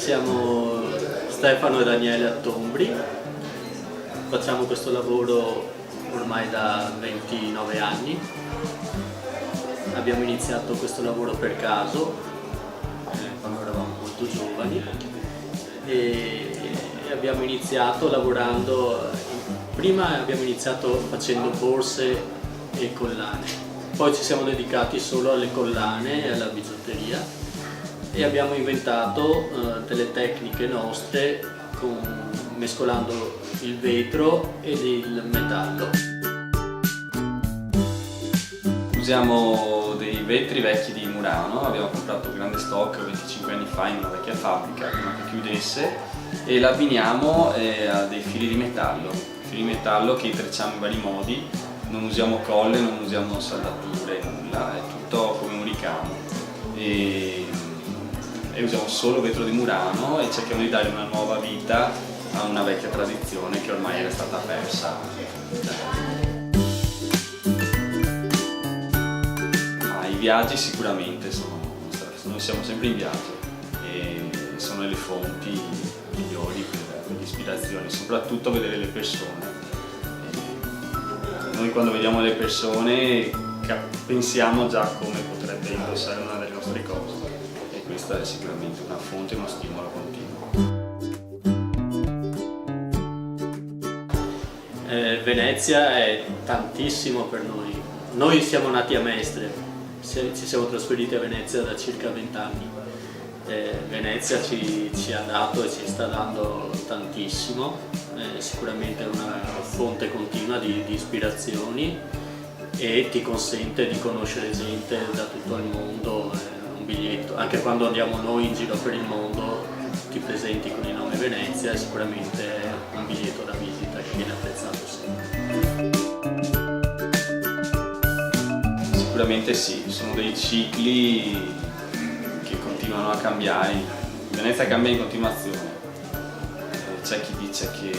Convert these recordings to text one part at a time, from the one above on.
Siamo Stefano e Daniele Attombri, facciamo questo lavoro ormai da 29 anni. Abbiamo iniziato questo lavoro per caso, quando eravamo molto giovani, e abbiamo iniziato lavorando, prima abbiamo iniziato facendo borse e collane, poi ci siamo dedicati solo alle collane e alla bigiotteria e abbiamo inventato delle tecniche nostre mescolando il vetro ed il metallo. Usiamo dei vetri vecchi di Murano, abbiamo comprato un grande stock 25 anni fa in una vecchia fabbrica prima che chiudesse, e l'abbiniamo a dei fili di metallo che intrecciamo in vari modi. Non usiamo colle, non usiamo saldature, nulla, è tutto come un ricamo. E usiamo solo vetro di Murano e cerchiamo di dare una nuova vita a una vecchia tradizione che ormai era stata persa. I viaggi sicuramente siamo sempre in viaggio e sono le fonti migliori per l'ispirazione, soprattutto vedere le persone. Noi quando vediamo le persone pensiamo già come potrebbe indossare una delle nostre cose, e questa è sicuramente una fonte, uno stimolo continuo. Venezia è tantissimo per noi. Noi siamo nati a Mestre, ci siamo trasferiti a Venezia da circa 20 anni. Venezia ci ha dato e ci sta dando tantissimo, sicuramente è una fonte continua di ispirazioni e ti consente di conoscere gente da tutto il mondo. Un biglietto, anche quando andiamo noi in giro per il mondo, ti presenti con il nome Venezia, è sicuramente un biglietto da visita che viene apprezzato sempre. Sicuramente sì, sono dei cicli che continuano a cambiare. Venezia cambia in continuazione, c'è chi dice che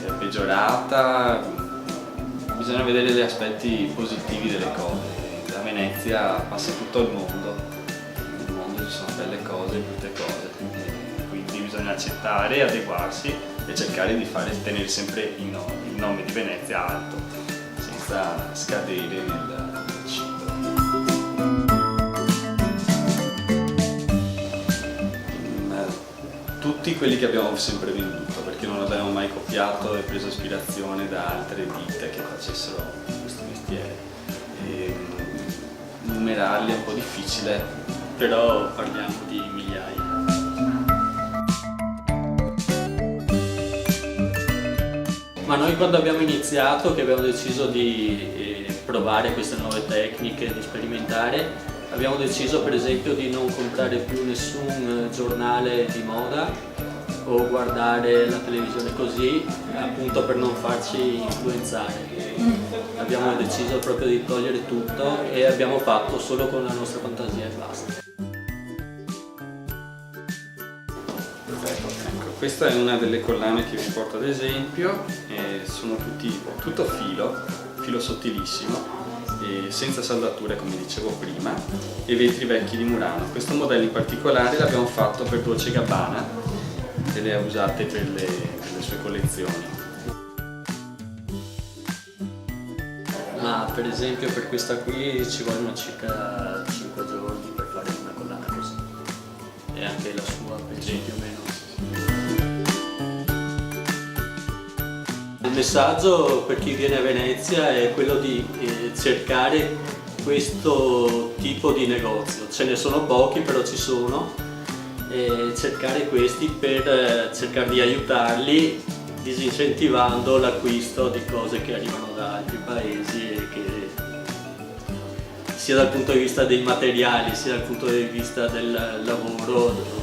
è peggiorata, bisogna vedere gli aspetti positivi delle cose. Da Venezia passa tutto il mondo, nel mondo ci sono belle cose e brutte cose, quindi bisogna accettare e adeguarsi e cercare di tenere sempre il nome di Venezia alto, senza scadere nel cibo. Tutti quelli che abbiamo sempre venduto, perché non abbiamo mai copiato e preso ispirazione da altre ditte che facessero questo mestiere. Numerarli è un po' difficile, però parliamo di migliaia. Ma noi quando abbiamo iniziato, che abbiamo deciso di provare queste nuove tecniche, di sperimentare, abbiamo deciso per esempio di non comprare più nessun giornale di moda o guardare la televisione così, appunto per non farci influenzare. Abbiamo deciso proprio di togliere tutto e abbiamo fatto solo con la nostra fantasia e basta. Perfetto, ecco, questa è una delle collane che vi porto ad esempio, sono tutto filo sottilissimo, senza saldature come dicevo prima, e vetri vecchi di Murano. Questo modello in particolare l'abbiamo fatto per Dolce & Gabbana e le ha usate per le sue collezioni. Ma per esempio per questa qui ci vogliono circa 5 giorni per fare una collana così, e anche la sua penso più o meno. Il messaggio per chi viene a Venezia è quello di cercare questo tipo di negozio. Ce ne sono pochi, però ci sono, e cercare questi per cercare di aiutarli disincentivando l'acquisto di cose che arrivano da altri paesi, e che sia dal punto di vista dei materiali sia dal punto di vista del lavoro